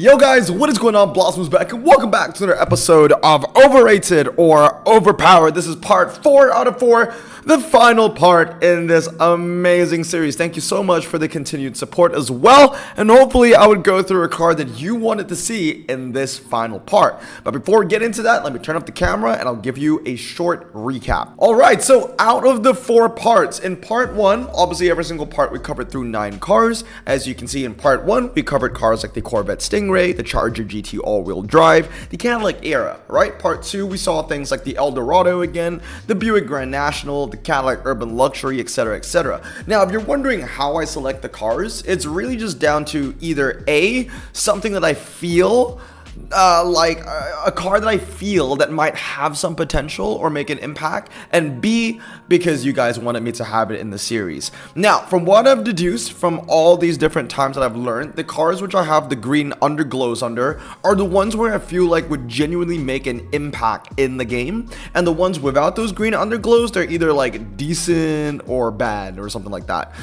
Yo guys, what is going on? Blossom's back and welcome back to another episode of Overrated or Overpowered. This is part 4 out of 4, the final part in this amazing series. Thank you so much for the continued support as well, and hopefully I would go through a card that you wanted to see in this final part. But before we get into that, let me turn up the camera and I'll give you a short recap. Alright, so out of the 4 parts, in part 1, obviously every single part we covered through 9 cars. As you can see in part 1, we covered cars like the Corvette Stingray, the Charger GT all-wheel drive, the Cadillac Era, right? Part 2, we saw things like the Eldorado again, the Buick Grand National, the Cadillac Urban Luxury, etc, etc. Now, if you're wondering how I select the cars, it's really just down to either A, something that I feel like a car that I feel that might have some potential or make an impact, and B, because you guys wanted me to have it in the series. Now, from what I've deduced from all these different times that I've learned, the cars which I have the green underglows under are the ones where I feel like would genuinely make an impact in the game, and the ones without those green underglows, they're either like decent or bad or something like that.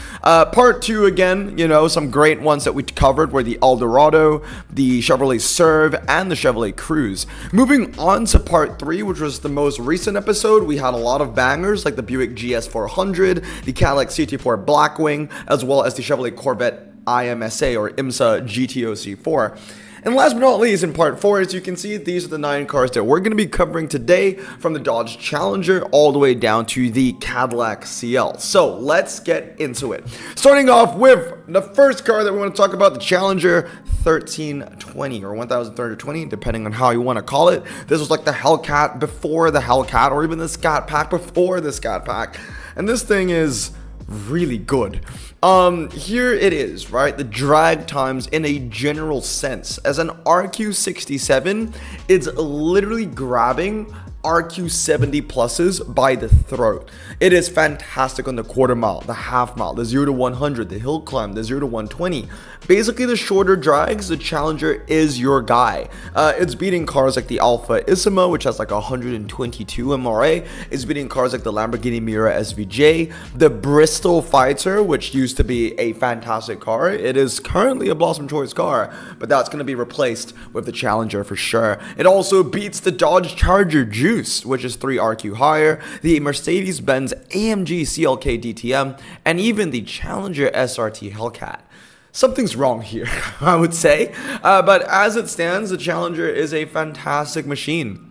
Part 2, again, you know, some great ones that we covered were the Eldorado, the Chevrolet Serve, and the Chevrolet Cruze. Moving on to part 3, which was the most recent episode, we had a lot of bangers like the Buick GS400, the Cadillac CT4 Blackwing, as well as the Chevrolet Corvette IMSA or IMSA GTO C4. And last but not least, in part 4, as you can see, these are the 9 cars that we're going to be covering today, from the Dodge Challenger all the way down to the Cadillac CL. So let's get into it. Starting off with the first car that we want to talk about, the Challenger 1320 or 1320, depending on how you want to call it. This was like the Hellcat before the Hellcat, or even the Scat Pack before the Scat Pack. And this thing is really good. Here it is, right? The drag times in a general sense. As an RQ67, it's literally grabbing RQ70 pluses by the throat. It is fantastic on the quarter mile, the half mile, the 0 to 100, the hill climb, the 0 to 120. Basically, the shorter drags, the Challenger is your guy. It's beating cars like the Alfa Isimo, which has like 122 MRA. It's beating cars like the Lamborghini Miura SVJ, the Bristol Fighter, which used to be a fantastic car. It is currently a Blossom Choice car, but that's going to be replaced with the Challenger for sure. It also beats the Dodge Charger Juice, which is 3 RQ higher, the Mercedes-Benz AMG CLK DTM, and even the Challenger SRT Hellcat. Something's wrong here, I would say, but as it stands, the Challenger is a fantastic machine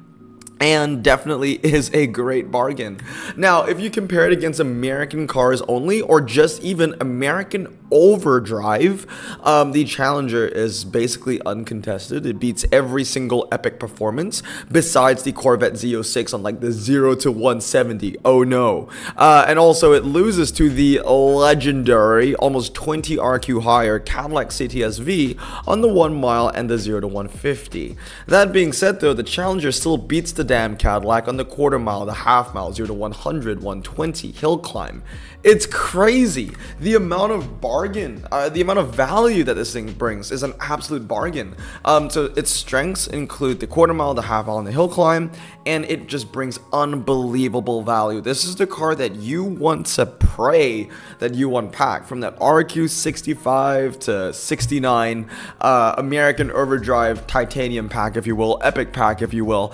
and definitely is a great bargain. Now, if you compare it against American cars only, or just even American overdrive, the Challenger is basically uncontested. It beats every single epic performance besides the Corvette Z06 on like the 0 to 170. Oh no. And also it loses to the legendary almost 20 RQ higher Cadillac CTS-V on the 1 mile and the 0 to 150. That being said though, the Challenger still beats the damn Cadillac on the quarter mile, the half mile, 0 to 100, 120, hill climb. It's crazy. The amount of bargain, the amount of value that this thing brings is an absolute bargain. So its strengths include the quarter mile, the half mile, and the hill climb, and it just brings unbelievable value. This is the car that you want to pray that you unpack, from that RQ 65 to 69 American Overdrive Titanium pack, if you will, epic pack, if you will,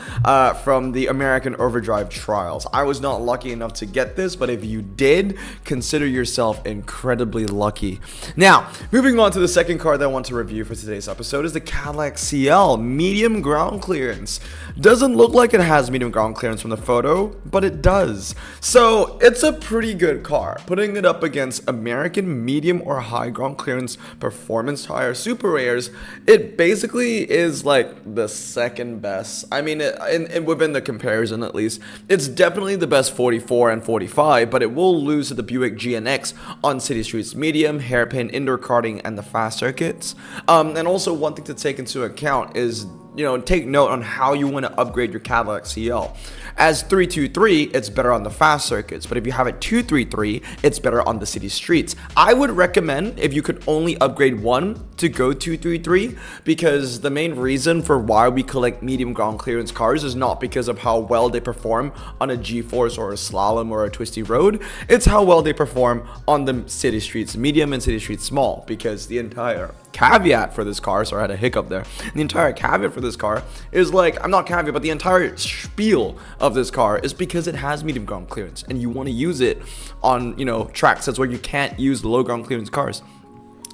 from the American Overdrive trials. I was not lucky enough to get this, but if you did, consider yourself incredibly lucky. Now, moving on to the second car that I want to review for today's episode is the Cadillac CL, medium ground clearance. Doesn't look like it has medium ground clearance from the photo, but it does. So it's a pretty good car. Putting it up against American medium or high ground clearance performance tire super rares, it basically is like the second best. I mean, within the comparison at least, it's definitely the best 44 and 45, but it will lose to the Buick GNX on city streets medium, hairpin, indoor karting, and the fast circuits. And also one thing to take into account is, you know, take note on how you want to upgrade your Cadillac CL. As 323, it's better on the fast circuits, but if you have it 233, it's better on the city streets. I would recommend, if you could only upgrade one, to go 233, because the main reason for why we collect medium ground clearance cars is not because of how well they perform on a G-force or a slalom or a twisty road. It's how well they perform on the city streets medium and city streets small, because the entire caveat for this car, sorry I had a hiccup there, the entire caveat for this car is like, I'm not caveat, but the entire spiel of this car is because it has medium ground clearance, and you want to use it on, you know, track sets where you can't use the low ground clearance cars.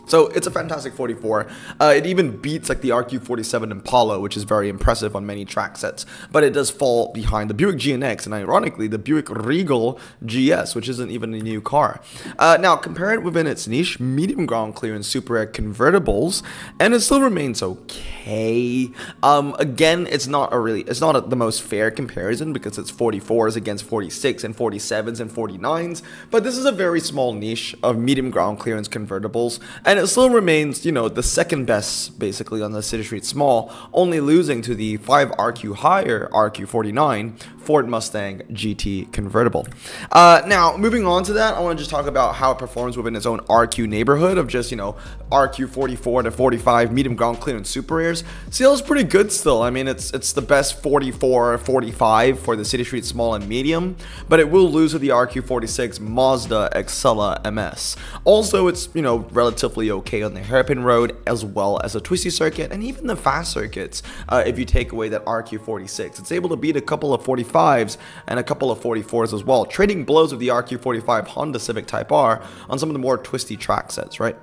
So it's a fantastic 44. It even beats like the RQ-47 Impala, which is very impressive on many track sets. But it does fall behind the Buick GNX and ironically the Buick Regal GS, which isn't even a new car. Now compare it within its niche, medium ground clearance Super Air convertibles, and it still remains okay. Again, it's not the most fair comparison because it's 44s against 46 and 47s and 49s. But this is a very small niche of medium ground clearance convertibles, and it still remains, you know, the second best basically on the City Street Small, only losing to the 5RQ higher RQ49 Ford Mustang GT convertible. Now, moving on to that, I want to just talk about how it performs within its own RQ neighborhood of just, you know, RQ44 to 45 medium ground clearance Super Airs. Feels pretty good still. I mean, it's the best 44, 45 for the City Street Small and medium, but it will lose to the RQ46 Mazda Excella MS. Also, it's, you know, relatively okay on the hairpin road as well as a twisty circuit and even the fast circuits. If you take away that RQ46, it's able to beat a couple of 45s and a couple of 44s as well, trading blows with the RQ45 Honda Civic Type R on some of the more twisty track sets, right?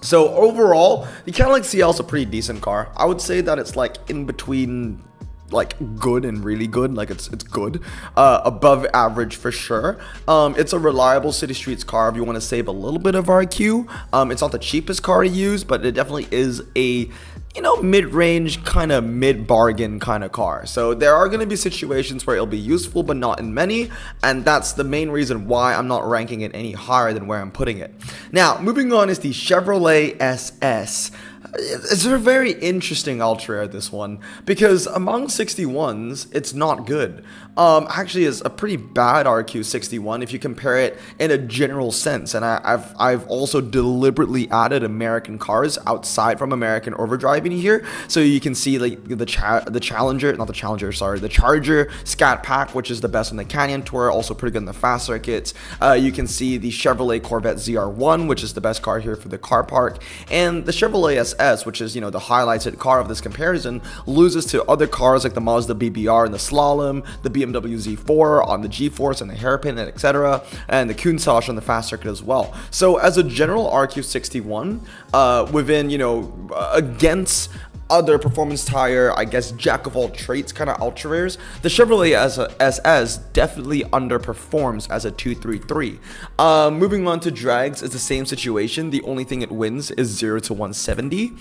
So overall, the Cadillac CL is a pretty decent car. I would say that it's like in between like good and really good, like it's good, above average for sure. It's a reliable city streets car if you want to save a little bit of RQ. It's not the cheapest car to use, but it definitely is a, you know, mid-range kind of mid-bargain kind of car. So there are going to be situations where it'll be useful, but not in many, and that's the main reason why I'm not ranking it any higher than where I'm putting it. Now, moving on is the Chevrolet SS. It's a very interesting ultra rare, this one, because among 61s, it's not good. Actually, it's a pretty bad RQ61 if you compare it in a general sense. And I've also deliberately added American cars outside from American Overdrive in here, so you can see like the Charger Scat Pack, which is the best on the Canyon Tour, also pretty good in the fast circuits. You can see the Chevrolet Corvette ZR1, which is the best car here for the car park, and the Chevrolet SS, which is, you know, the highlighted car of this comparison, loses to other cars like the Mazda BBR and the Slalom, the BMW Z4 on the G-Force and the hairpin, etc., and the Countach on the fast circuit as well. So as a general RQ61, within, you know, against other performance tire, I guess, jack of all trades kind of ultra rares, the Chevrolet SS definitely underperforms as a 233. Moving on to drags, it's the same situation. The only thing it wins is 0 to 170.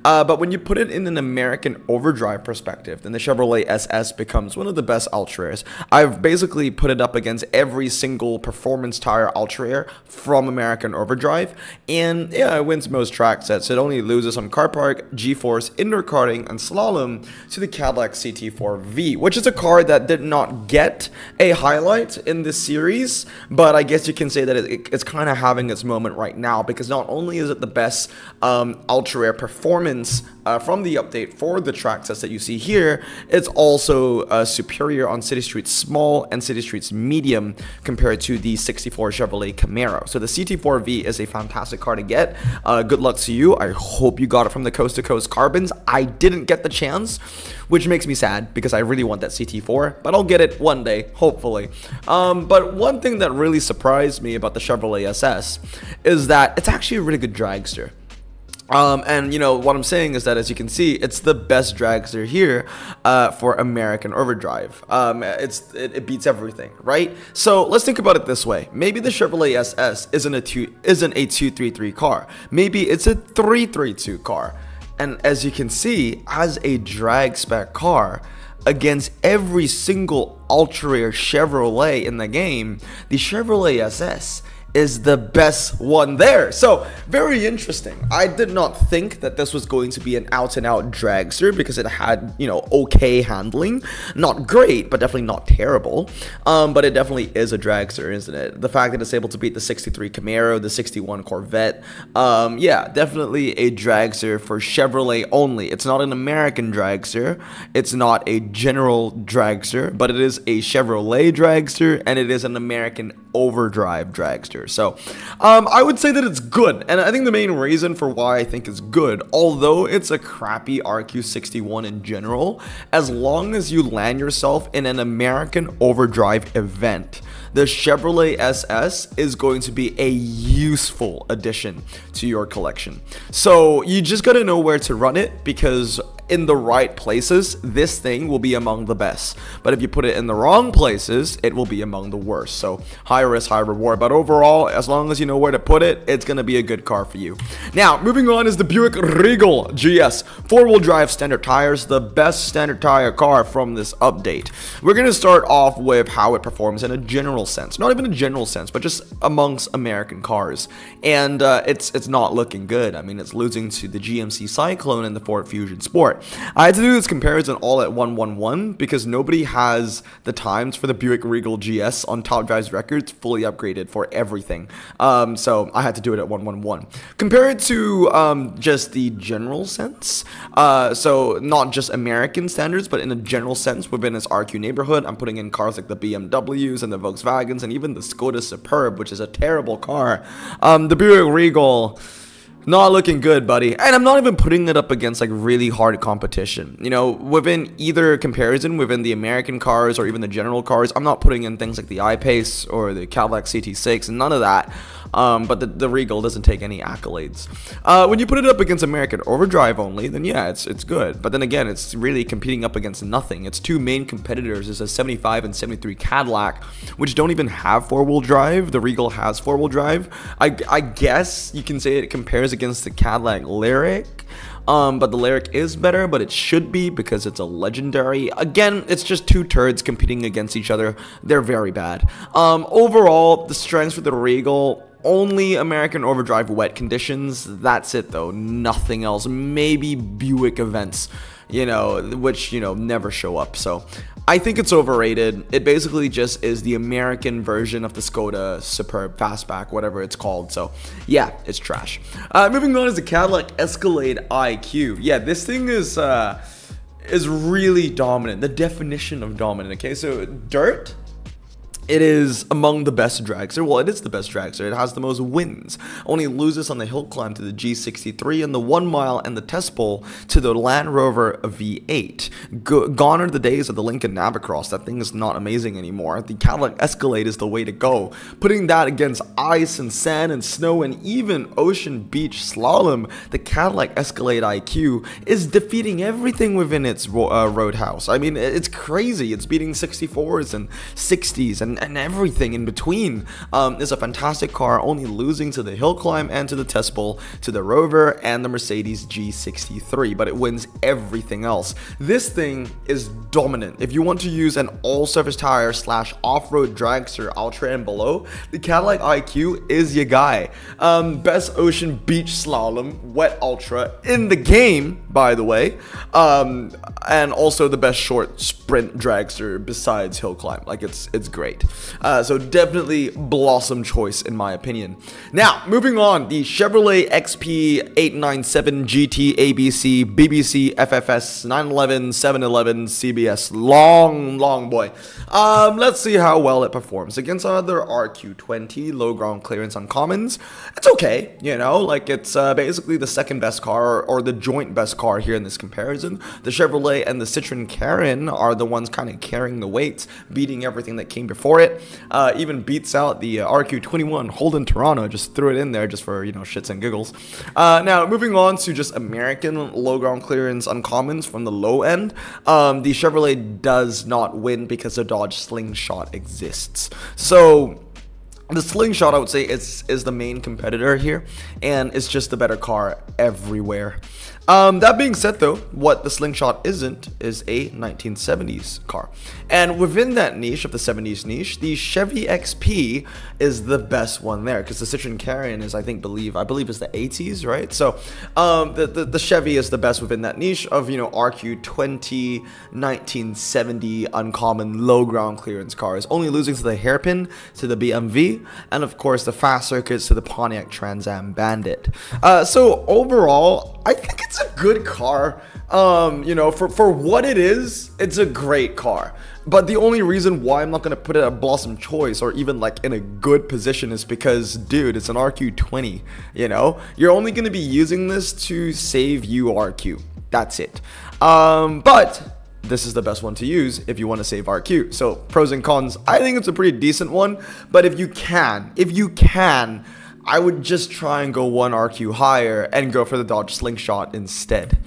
But when you put it in an American Overdrive perspective, then the Chevrolet SS becomes one of the best ultra rares. I've basically put it up against every single performance tire ultra rare from American Overdrive, and yeah, it wins most track sets. It only loses on car park, G-Force, indoor karting, and slalom to the Cadillac CT4V, which is a car that did not get a highlight in this series, but I guess you can say that it's kind of having its moment right now, because not only is it the best ultra rare performance from the update for the track sets that you see here, it's also superior on City Streets Small and City Streets Medium compared to the 64 Chevrolet Camaro. So the CT4V is a fantastic car to get. Good luck to you. I hope you got it from the Coast to Coast Carbons. I didn't get the chance, which makes me sad because I really want that CT4, but I'll get it one day, hopefully. But one thing that really surprised me about the Chevrolet SS is that it's actually a really good dragster. And you know what I'm saying is that, as you can see, it's the best dragster here for American Overdrive. It beats everything, right? So let's think about it this way. Maybe the Chevrolet SS isn't a 233 car. Maybe it's a 332 car. And as you can see, as a drag spec car against every single ultra rare Chevrolet in the game, the Chevrolet SS is the best one there. So very interesting. I did not think that this was going to be an out-and-out dragster because it had, you know, okay handling. Not great, but definitely not terrible. But it definitely is a dragster, isn't it? The fact that it's able to beat the 63 Camaro, the 61 Corvette, yeah, definitely a dragster for Chevrolet only. It's not an American dragster, it's not a general dragster, but it is a Chevrolet dragster, and it is an American Overdrive dragster. here. So I would say that it's good, and I think the main reason for why I think it's good, although it's a crappy RQ61 in general, as long as you land yourself in an American Overdrive event, the Chevrolet SS is going to be a useful addition to your collection. So you just gotta know where to run it, because in the right places, this thing will be among the best. But if you put it in the wrong places, it will be among the worst. So high risk, high reward. But overall, as long as you know where to put it, it's going to be a good car for you. Now, moving on is the Buick Regal GS. Four-wheel drive standard tires, the best standard tire car from this update. We're going to start off with how it performs in a general sense. Not even a general sense, but just amongst American cars. And it's not looking good. I mean, it's losing to the GMC Cyclone and the Ford Fusion Sport. I had to do this comparison all at 111 because nobody has the times for the Buick Regal GS on Top Drive's records fully upgraded for everything. So I had to do it at 111. Compare it to just the general sense. So not just American standards, but in a general sense within its RQ neighborhood. I'm putting in cars like the BMWs and the Volkswagens and even the Skoda Superb, which is a terrible car. The Buick Regal, not looking good, buddy. And I'm not even putting it up against like really hard competition. You know, within either comparison, within the American cars or even the general cars, I'm not putting in things like the I-Pace or the Cadillac CT6 and none of that. But the Regal doesn't take any accolades. When you put it up against American Overdrive only, then yeah, it's good. But then again, it's really competing up against nothing. Its two main competitors is a 75 and 73 Cadillac, which don't even have four-wheel drive. The Regal has four-wheel drive. I guess you can say it compares against the Cadillac Lyriq. But the Lyriq is better, but it should be because it's a legendary. Again, it's just two turds competing against each other. They're very bad. Overall, the strengths for the Regal, only American Overdrive wet conditions. That's it though, nothing else. Maybe Buick events, you know, which, you know, never show up. So I think it's overrated. It basically just is the American version of the Skoda Superb Fastback, whatever it's called. So yeah, it's trash. Moving on is the Cadillac Escalade IQ. Yeah, this thing is really dominant. The definition of dominant. Okay, so dirt, it is among the best dragster. Well, it is the best dragster. It has the most wins. Only loses on the hill climb to the G63 and the 1 mile and the test bowl to the Land Rover V8. Gone are the days of the Lincoln Navicross. That thing is not amazing anymore. The Cadillac Escalade is the way to go. Putting that against ice and sand and snow and even ocean beach slalom, the Cadillac Escalade IQ is defeating everything within its roadhouse. I mean, it's crazy. It's beating 64s and 60s and everything in between. It's a fantastic car, only losing to the hill climb and to the test bowl, to the Rover and the Mercedes G63, but it wins everything else. This thing is dominant. If you want to use an all-surface tire slash off-road dragster ultra and below, the Cadillac IQ is your guy. Best ocean beach slalom wet ultra in the game, by the way, and also the best short sprint dragster besides hill climb. Like, it's great. So definitely Blossom choice in my opinion. Now, moving on, the Chevrolet XP897 GT ABC BBC FFS 911 711 CBS long boy. Let's see how well it performs against other RQ20 low ground clearance uncommons. It's okay, you know, like it's basically the second best car or the joint best car here in this comparison. The Chevrolet and the Citroen Karin are the ones kind of carrying the weight, beating everything that came before it. Even beats out the RQ21 Holden Toronto. Just threw it in there just for, you know, shits and giggles. Now, moving on to just American low ground clearance uncommons from the low end. The Chevrolet does not win because the Dodge Slingshot exists. So the Slingshot, I would say, is the main competitor here, and it's just the better car everywhere. That being said, though, what the Slingshot isn't is a 1970s car. And within that niche of the 70s niche, the Chevy XP is the best one there, because the Citroen Karin is, I believe is the 80s, right? So the Chevy is the best within that niche of, you know, RQ20 1970 uncommon low ground clearance cars, only losing to the Hairpin, to the BMW, and of course the fast circuits to the Pontiac Trans Am Bandit. So overall, I think it's it's a good car. You know, for what it is, it's a great car. But the only reason why I'm not going to put it at Blossom Choice or even like in a good position is because, dude, it's an RQ20, you know? You're only going to be using this to save you RQ. That's it. But this is the best one to use if you want to save RQ. So pros and cons, I think it's a pretty decent one. But if you can, I would just try and go one RQ higher and go for the Dodge Slingshot instead.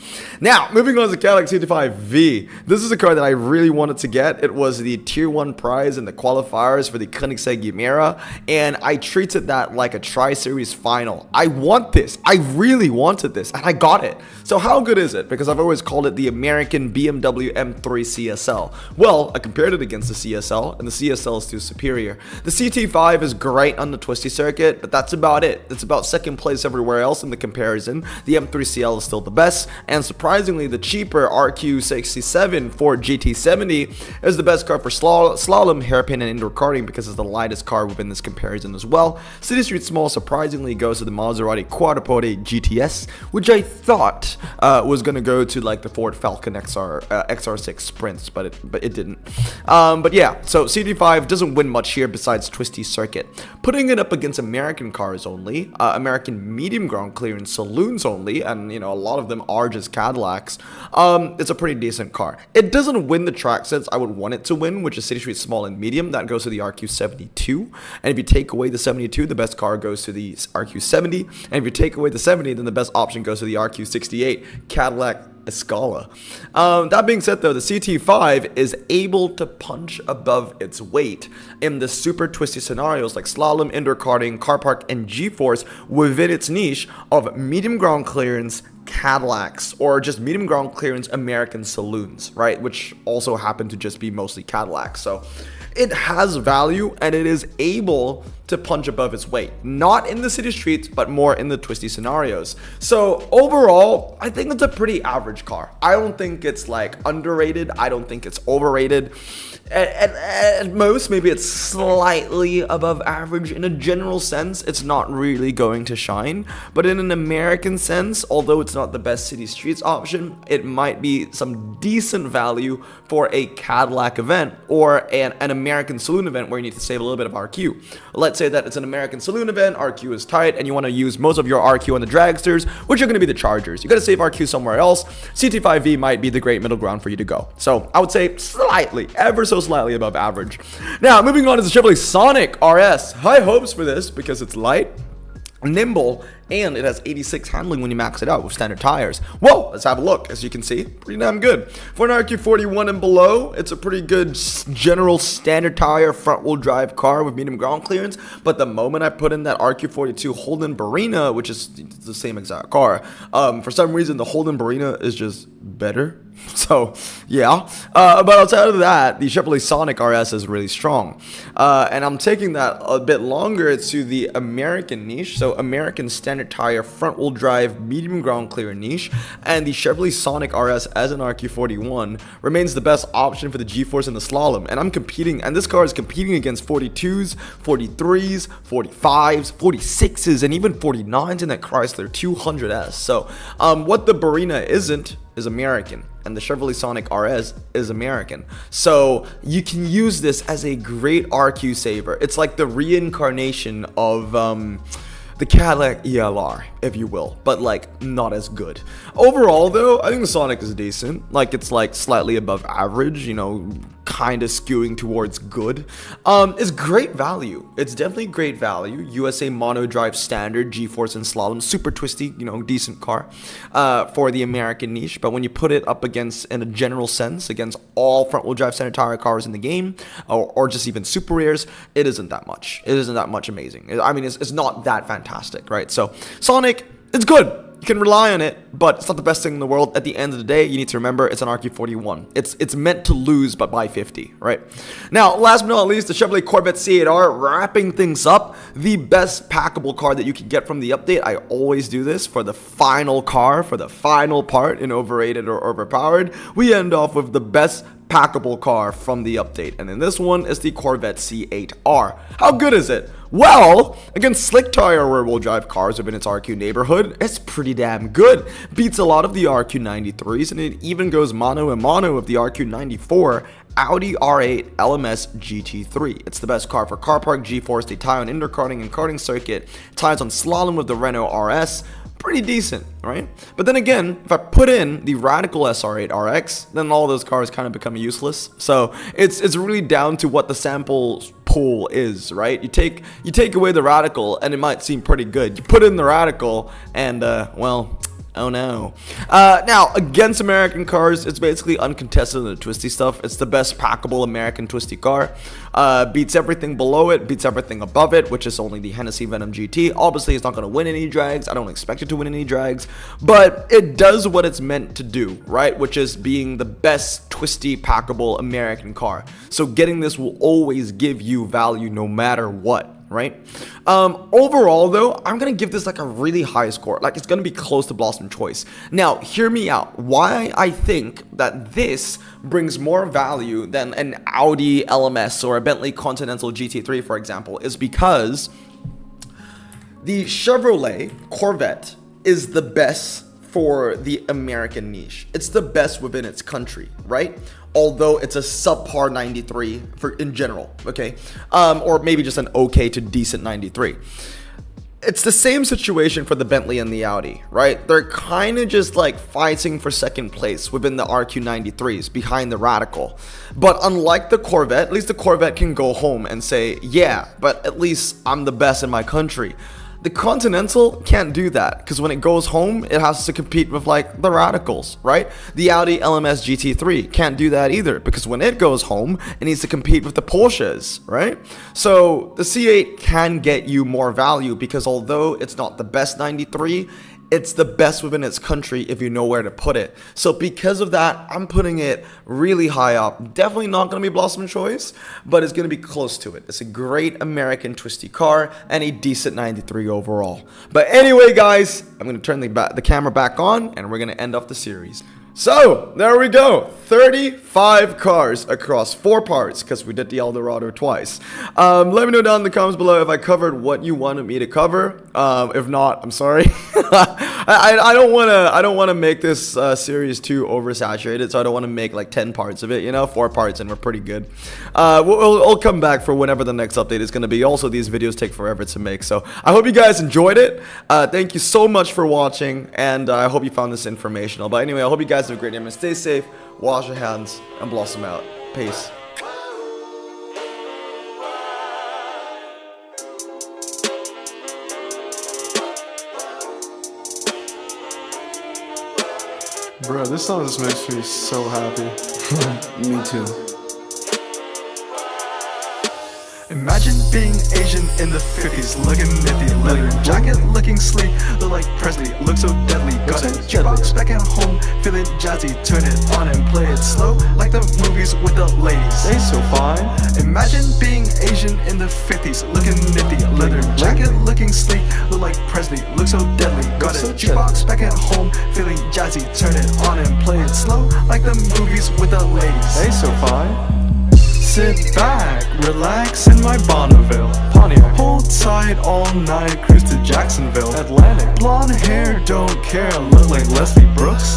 Now, moving on to the Cadillac CT5V. This is a car that I really wanted to get. It was the Tier 1 prize in the qualifiers for the Koenigsegg Yamera, and I treated that like a Tri-Series final. I want this. I really wanted this, and I got it. So how good is it? Because I've always called it the American BMW M3 CSL. Well, I compared it against the CSL, and the CSL is still superior. The CT5 is great on the twisty circuit, but that's about it. It's about second place everywhere else in the comparison. The M3CL is still the best, and surprisingly, the cheaper RQ67 Ford GT70 is the best car for slalom, hairpin, and indoor karting because it's the lightest car within this comparison as well. City Street Small surprisingly goes to the Maserati Quattroporte GTS, which I thought was going to go to like the Ford Falcon XR6 Sprints, but it didn't. But yeah, so CT5 doesn't win much here besides twisty circuit. Putting it up against American cars only, American medium ground clearance saloons only, and you know, a lot of them are just Cadillacs, it's a pretty decent car. It doesn't win the track sense I would want it to win, which is City Street Small and Medium. That goes to the RQ72, and if you take away the 72, the best car goes to the RQ70, and if you take away the 70, then the best option goes to the RQ68 Cadillac Escala. That being said though, the CT5 is able to punch above its weight in the super twisty scenarios like slalom, indoor karting, car park, and G-force within its niche of medium ground clearance Cadillacs, or just medium ground clearance American saloons, right? Which also happen to just be mostly Cadillacs. So it has value, and it is able to punch above its weight. Not in the city streets, but more in the twisty scenarios. So overall, I think it's a pretty average car. I don't think it's like underrated. I don't think it's overrated. At most, maybe it's slightly above average. In a general sense, it's not really going to shine. But in an American sense, although it's not the best city streets option, it might be some decent value for a Cadillac event or an American saloon event where you need to save a little bit of RQ. Let's say that it's an American saloon event, RQ is tight, and you want to use most of your RQ on the dragsters, which are going to be the Chargers. You got to save RQ somewhere else. CT5V might be the great middle ground for you to go. So I would say slightly, ever so slightly above average. Now, moving on to the Chevrolet Sonic RS. High hopes for this because it's light, nimble, and it has 86 handling when you max it out with standard tires. Whoa, let's have a look. As you can see, pretty damn good. For an RQ41 and below, it's a pretty good general standard tire front wheel drive car with medium ground clearance. But the moment I put in that RQ42 Holden Barina, which is the same exact car, for some reason the Holden Barina is just better. So yeah, but outside of that, the Chevrolet Sonic RS is really strong, and I'm taking that a bit longer to the American niche. So American standard tire front wheel drive medium ground clear niche, and the Chevrolet Sonic RS as an RQ41 remains the best option for the G-force and the slalom. And I'm competing, and this car is competing against 42s, 43s, 45s, 46s, and even 49s in that Chrysler 200S. So what the Barina isn't is American, and the Chevrolet Sonic RS is American. So you can use this as a great RQ saver. It's like the reincarnation of the Cadillac ELR, if you will, but like not as good. Overall though, I think the Sonic is decent. Like it's like slightly above average, you know, kind of skewing towards good. It's great value. It's definitely great value. USA mono drive standard, G-force and slalom, super twisty, you know, decent car for the American niche. But when you put it up against, in a general sense, against all front wheel drive standard tire cars in the game, or just even super rares, it isn't that much. It isn't that much amazing. I mean, it's not that fantastic, right? So Sonic, it's good. You can rely on it, but it's not the best thing in the world. At the end of the day, you need to remember it's an RQ41. It's meant to lose, but by 50, right? Now, last but not least, the Chevrolet Corvette C8R, wrapping things up. The best packable car that you can get from the update. I always do this for the final car, for the final part in overrated or overpowered. We end off with the best packable car from the update, and in this one is the Corvette C8R. How good is it? Well, against slick tire rear-wheel drive cars within its RQ neighborhood, it's pretty damn good. Beats a lot of the RQ93s, and it even goes mano a mano with the RQ94 Audi R8 LMS GT3. It's the best car for car park, G-force, they tie on indoor karting and karting circuit, ties on slalom with the Renault RS. Pretty decent, right? But then again, if I put in the Radical SR8 RX, then all those cars kind of become useless. So it's really down to what the sample pool is, right? You take away the Radical and it might seem pretty good. You put in the Radical and well, oh no. Now, against American cars, it's basically uncontested in the twisty stuff. It's the best packable American twisty car. Beats everything below it, beats everything above it, which is only the Hennessy Venom GT. Obviously, it's not going to win any drags. I don't expect it to win any drags. But it does what it's meant to do, right? Which is being the best twisty, packable American car. So getting this will always give you value no matter what. Right? Overall though, I'm gonna give this like a really high score. Like, it's gonna be close to Blossom Choice. Now, hear me out. Why I think that this brings more value than an Audi LMS or a Bentley Continental GT3, for example, is because the Chevrolet Corvette is the best for the American niche. It's the best within its country, right? Although it's a subpar 93 for in general, okay? Or maybe just an okay to decent 93. It's the same situation for the Bentley and the Audi, right? They're kind of just like fighting for second place within the RQ93s behind the Radical. But unlike the Corvette, at least the Corvette can go home and say, yeah, but at least I'm the best in my country. The Continental can't do that, because when it goes home, it has to compete with like the Radicals, right? The Audi LMS GT3 can't do that either, because when it goes home, it needs to compete with the Porsches, right? So the C8 can get you more value, because although it's not the best 93, it's the best within its country if you know where to put it. So because of that, I'm putting it really high up. Definitely not going to be Blossom Choice, but it's going to be close to it. It's a great American twisty car and a decent 93 overall. But anyway, guys, I'm going to turn the camera back on and we're going to end off the series. So, there we go, 35 cars across 4 parts, because we did the Eldorado twice. Let me know down in the comments below if I covered what you wanted me to cover. If not, I'm sorry. I don't want to make this series too oversaturated, so I don't want to make like 10 parts of it, you know, 4 parts and we're pretty good. We'll come back for whenever the next update is going to be. Also, these videos take forever to make, so I hope you guys enjoyed it. Thank you so much for watching, and I hope you found this informational. But anyway, I hope you guys have a great day, and stay safe, wash your hands, and blossom out. Peace. Bro, this song just makes me so happy. Me too. Imagine being Asian in the 50s, looking nifty, leather jacket, looking sleek, look like Presley, look so deadly. Got a jukebox back at home, feeling jazzy, turn it on and play it slow, like the movies with the ladies. They so fine. Imagine being Asian in the 50s, looking nifty, leather jacket, looking sleek, look like Presley, look so deadly. Got a jukebox back at home, feeling jazzy, turn it on and play it slow, like the movies with the ladies. They so fine. Sit back, relax in my Bonneville Pontiac. Hold tight all night, cruise to Jacksonville Atlantic. Blonde hair, don't care, look like Leslie Brooks.